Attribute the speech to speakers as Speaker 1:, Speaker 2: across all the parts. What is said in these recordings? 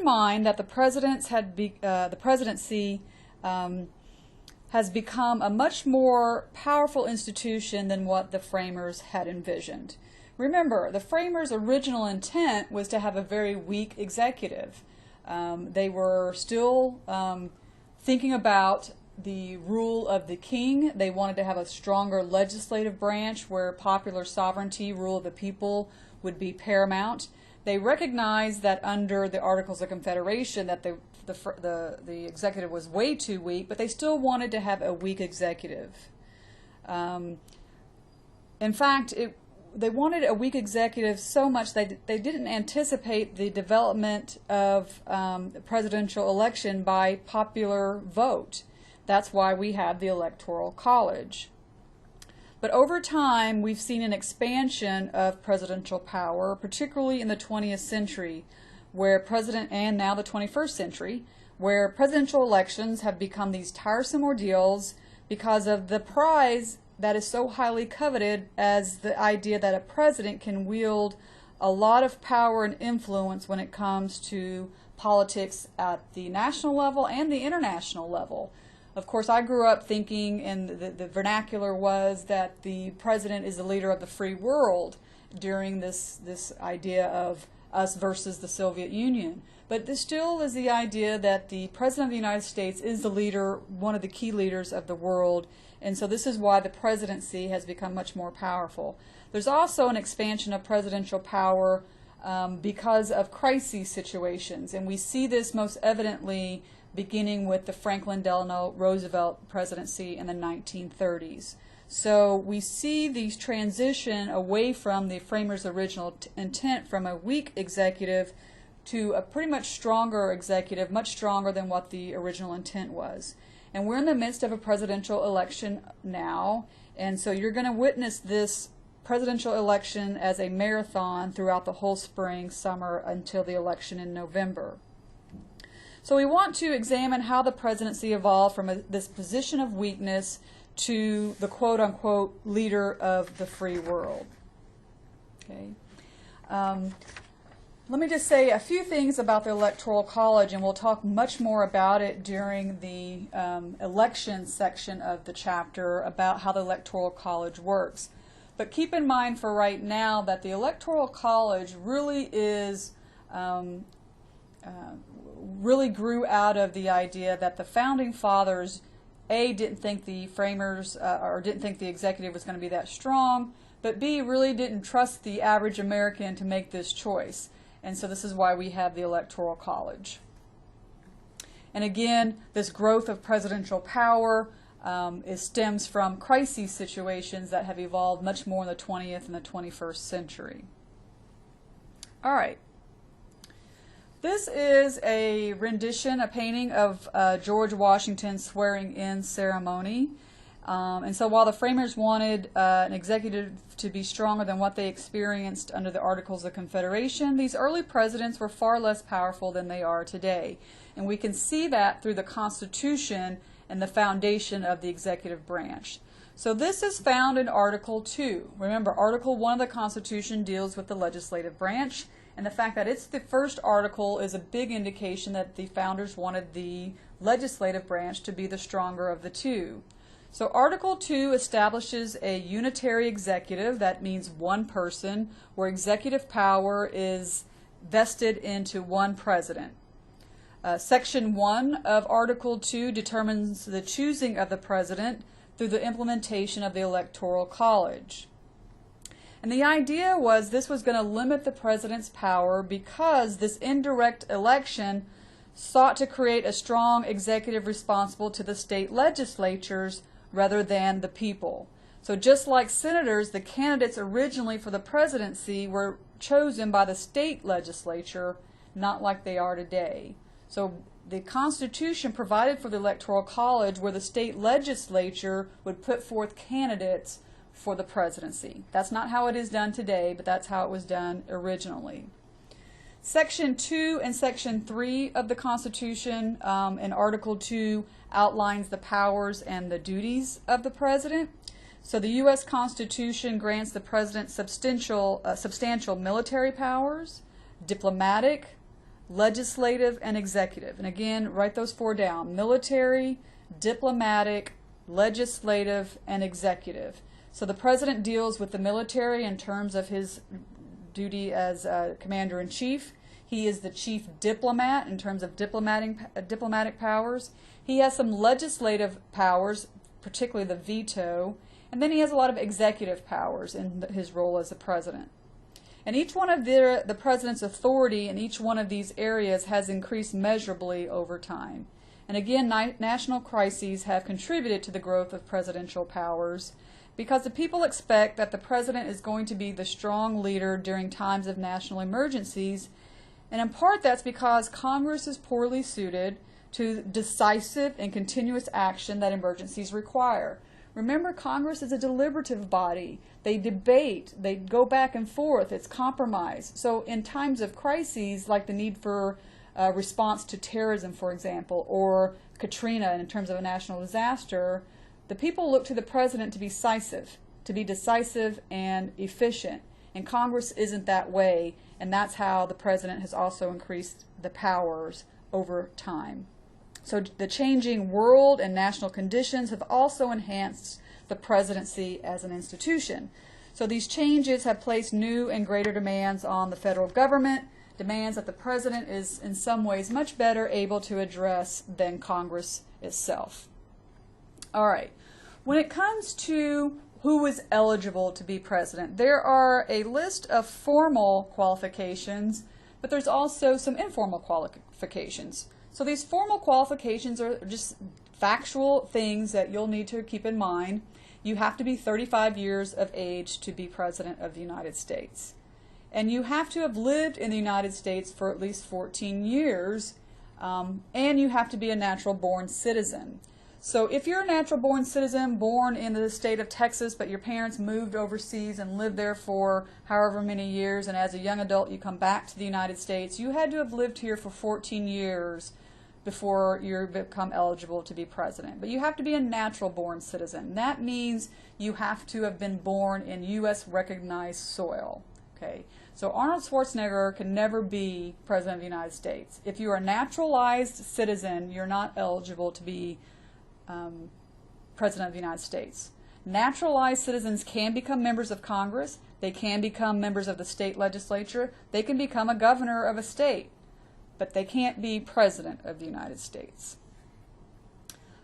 Speaker 1: in mind that the presidency has become a much more powerful institution than what the framers had envisioned. Remember, the framers' original intent was to have a very weak executive. They were still thinking about the rule of the king. They wanted to have a stronger legislative branch where popular sovereignty, rule of the people, would be paramount. They recognized that under the Articles of Confederation that the executive was way too weak, but they still wanted to have a weak executive. In fact, they wanted a weak executive so much they didn't anticipate the development of the presidential election by popular vote. That's why we have the Electoral College. But over time, we've seen an expansion of presidential power, particularly in the 20th century, and now the 21st century, where presidential elections have become these tiresome ordeals because of the prize that is so highly coveted as the idea that a president can wield a lot of power and influence when it comes to politics at the national level and the international level. Of course, I grew up thinking, and the vernacular was that the president is the leader of the free world during this idea of us versus the Soviet Union. But there still is the idea that the President of the United States is the leader, one of the key leaders of the world, and so this is why the presidency has become much more powerful. There's also an expansion of presidential power because of crisis situations, and we see this most evidently beginning with the Franklin Delano Roosevelt presidency in the 1930s. So we see these transition away from the framers' original intent from a weak executive to a pretty much stronger executive, much stronger than what the original intent was. And we're in the midst of a presidential election now, and so you're going to witness this presidential election as a marathon throughout the whole spring, summer, until the election in November. So we want to examine how the presidency evolved from this position of weakness to the quote-unquote leader of the free world. Okay. Let me just say a few things about the Electoral College, and we'll talk much more about it during the election section of the chapter about how the Electoral College works. But keep in mind for right now that the Electoral College really is really grew out of the idea that the founding fathers, A, didn't think the framers or didn't think the executive was going to be that strong, but B, really didn't trust the average American to make this choice. And so this is why we have the Electoral College. And again, this growth of presidential power stems from crisis situations that have evolved much more in the 20th and the 21st century. All right. This is a rendition, a painting of George Washington's swearing-in ceremony. And so while the framers wanted an executive to be stronger than what they experienced under the Articles of Confederation, these early presidents were far less powerful than they are today. And we can see that through the Constitution and the foundation of the executive branch. So this is found in Article 2. Remember, Article 1 of the Constitution deals with the legislative branch. And the fact that it's the first article is a big indication that the founders wanted the legislative branch to be the stronger of the two. So Article 2 establishes a unitary executive, that means one person, where executive power is vested into one president. Section 1 of Article 2 determines the choosing of the president through the implementation of the Electoral College. And the idea was this was going to limit the president's power because this indirect election sought to create a strong executive responsible to the state legislatures rather than the people. So just like senators, the candidates originally for the presidency were chosen by the state legislature, not like they are today. So the Constitution provided for the Electoral College where the state legislature would put forth candidates for the presidency. That's not how it is done today, but that's how it was done originally. Section 2 and Section 3 of the Constitution in Article 2 outlines the powers and the duties of the president. So the U.S. Constitution grants the president substantial military powers, diplomatic, legislative, and executive. And again, write those four down: military, diplomatic, legislative, and executive. So the president deals with the military in terms of his duty as commander-in-chief. He is the chief diplomat in terms of diplomatic powers. He has some legislative powers, particularly the veto, and then he has a lot of executive powers in his role as the president. And each one of the president's authority in each one of these areas has increased measurably over time. And again, national crises have contributed to the growth of presidential powers because the people expect that the president is going to be the strong leader during times of national emergencies. And in part that's because Congress is poorly suited to decisive and continuous action that emergencies require. Remember, Congress is a deliberative body. They debate, they go back and forth, it's compromise. So in times of crises, like the need for response to terrorism, for example, or Katrina in terms of a national disaster, the people look to the president to be decisive and efficient. And Congress isn't that way, and that's how the president has also increased the powers over time. So the changing world and national conditions have also enhanced the presidency as an institution. So these changes have placed new and greater demands on the federal government, demands that the president is in some ways much better able to address than Congress itself. All right. When it comes to who is eligible to be president, there are a list of formal qualifications, but there's also some informal qualifications. So these formal qualifications are just factual things that you'll need to keep in mind. You have to be 35 years of age to be president of the United States. And you have to have lived in the United States for at least 14 years, and you have to be a natural-born citizen. So if you're a natural-born citizen born in the state of Texas, but your parents moved overseas and lived there for however many years, and as a young adult you come back to the United States, you had to have lived here for 14 years before you become eligible to be president. But you have to be a natural-born citizen. That means you have to have been born in U.S. recognized soil. Okay. So Arnold Schwarzenegger can never be president of the United States. If you're a naturalized citizen, you're not eligible to be president of the United States. Naturalized citizens can become members of Congress. They can become members of the state legislature. They can become a governor of a state, but they can't be president of the United States.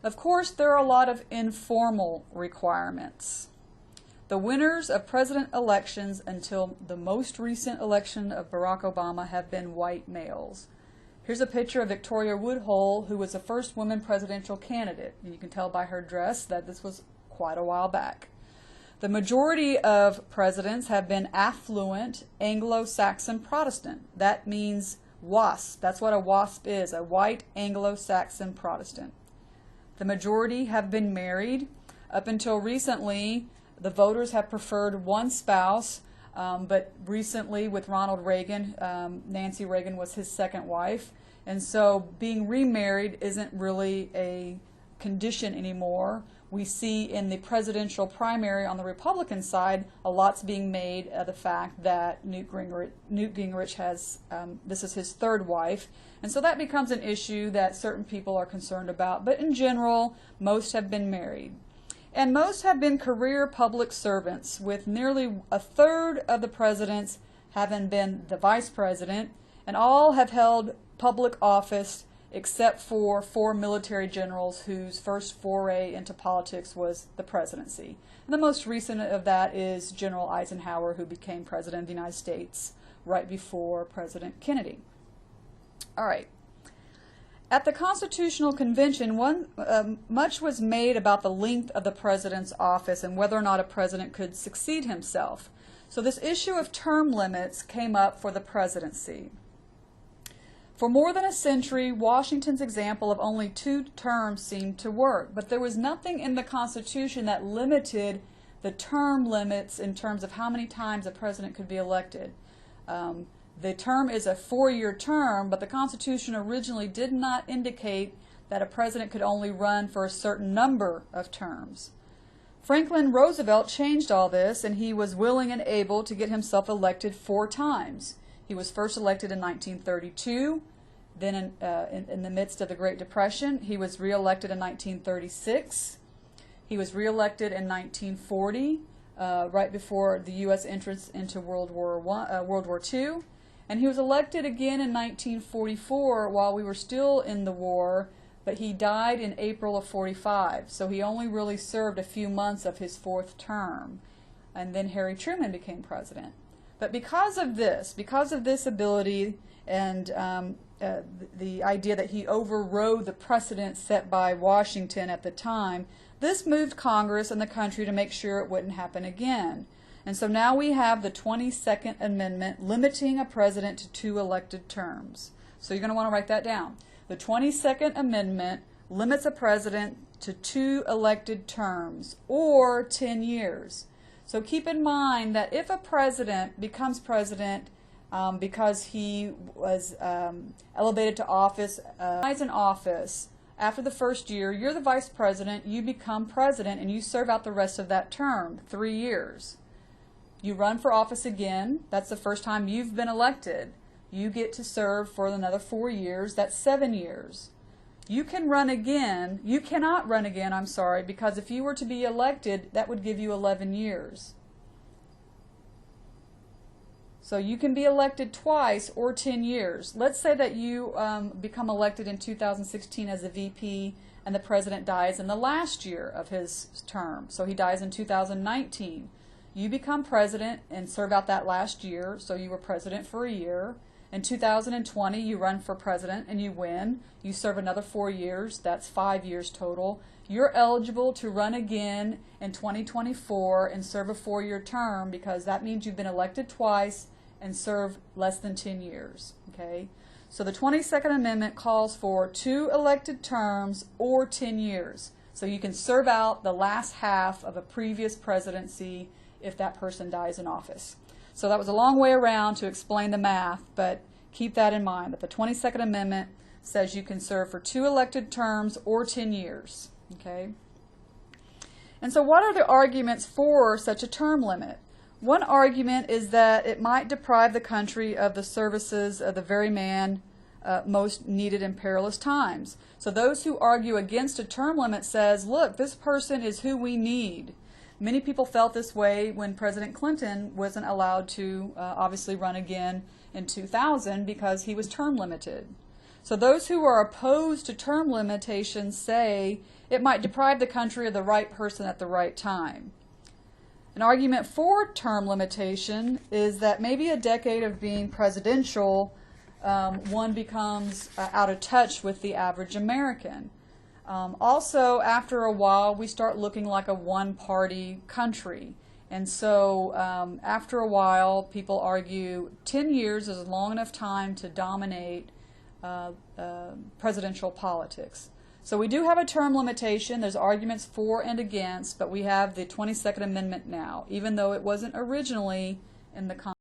Speaker 1: Of course, there are a lot of informal requirements. The winners of president elections until the most recent election of Barack Obama have been white males. Here's a picture of Victoria Woodhull, who was the first woman presidential candidate. You can tell by her dress that this was quite a while back. The majority of presidents have been affluent Anglo-Saxon Protestant. That means WASP. That's what a WASP is, a white Anglo-Saxon Protestant. The majority have been married. Up until recently, the voters have preferred one spouse, but recently with Ronald Reagan, Nancy Reagan was his second wife, and so being remarried isn't really a condition anymore. We see in the presidential primary on the Republican side, a lot's being made of the fact that Newt Gingrich has, this is his third wife, and so that becomes an issue that certain people are concerned about, but in general, most have been married. And most have been career public servants, with nearly a third of the presidents having been the vice president, and all have held public office except for 4 military generals whose first foray into politics was the presidency. And the most recent of that is General Eisenhower, who became president of the United States right before President Kennedy. All right. At the Constitutional Convention, much was made about the length of the president's office and whether or not a president could succeed himself. So this issue of term limits came up for the presidency. For more than a century, Washington's example of only 2 terms seemed to work, but there was nothing in the Constitution that limited the term limits in terms of how many times a president could be elected. The term is a 4-year term, but the Constitution originally did not indicate that a president could only run for a certain number of terms. Franklin Roosevelt changed all this, and he was willing and able to get himself elected 4 times. He was first elected in 1932, then in the midst of the Great Depression. He was reelected in 1936. He was reelected in 1940, right before the U.S. entrance into World War II. And he was elected again in 1944 while we were still in the war, but he died in April of 45. So he only really served a few months of his 4th term. And then Harry Truman became president. But because of this ability and the idea that he overrode the precedent set by Washington at the time, this moved Congress and the country to make sure it wouldn't happen again. And so now we have the 22nd Amendment limiting a president to 2 elected terms. So you're going to want to write that down. The 22nd Amendment limits a president to 2 elected terms or 10 years. So keep in mind that if a president becomes president because he was elevated to office, dies in office after the 1st year, you're the vice president, you become president, and you serve out the rest of that term, 3 years. You run for office again. That's the first time you've been elected. You get to serve for another 4 years. That's 7 years. You can run again. You cannot run again, I'm sorry, because if you were to be elected, that would give you 11 years. So you can be elected twice or 10 years. Let's say that you become elected in 2016 as a VP and the president dies in the last year of his term. So he dies in 2019. You become president and serve out that last year, so you were president for a year. In 2020, you run for president and you win. You serve another 4 years. That's 5 years total. You're eligible to run again in 2024 and serve a 4-year term because that means you've been elected twice and serve less than 10 years. Okay? So the 22nd Amendment calls for 2 elected terms or 10 years. So you can serve out the last half of a previous presidency if that person dies in office. So that was a long way around to explain the math, but keep that in mind, that the 22nd Amendment says you can serve for 2 elected terms or 10 years. Okay? And so what are the arguments for such a term limit? One argument is that it might deprive the country of the services of the very man most needed in perilous times. So those who argue against a term limit says, look, this person is who we need. Many people felt this way when President Clinton wasn't allowed to obviously run again in 2000 because he was term limited. So those who are opposed to term limitations say it might deprive the country of the right person at the right time. An argument for term limitation is that maybe a decade of being presidential, one becomes out of touch with the average American. Also, after a while, we start looking like a one-party country. And so after a while, people argue 10 years is a long enough time to dominate presidential politics. So we do have a term limitation. There's arguments for and against, but we have the 22nd Amendment now, even though it wasn't originally in the Constitution.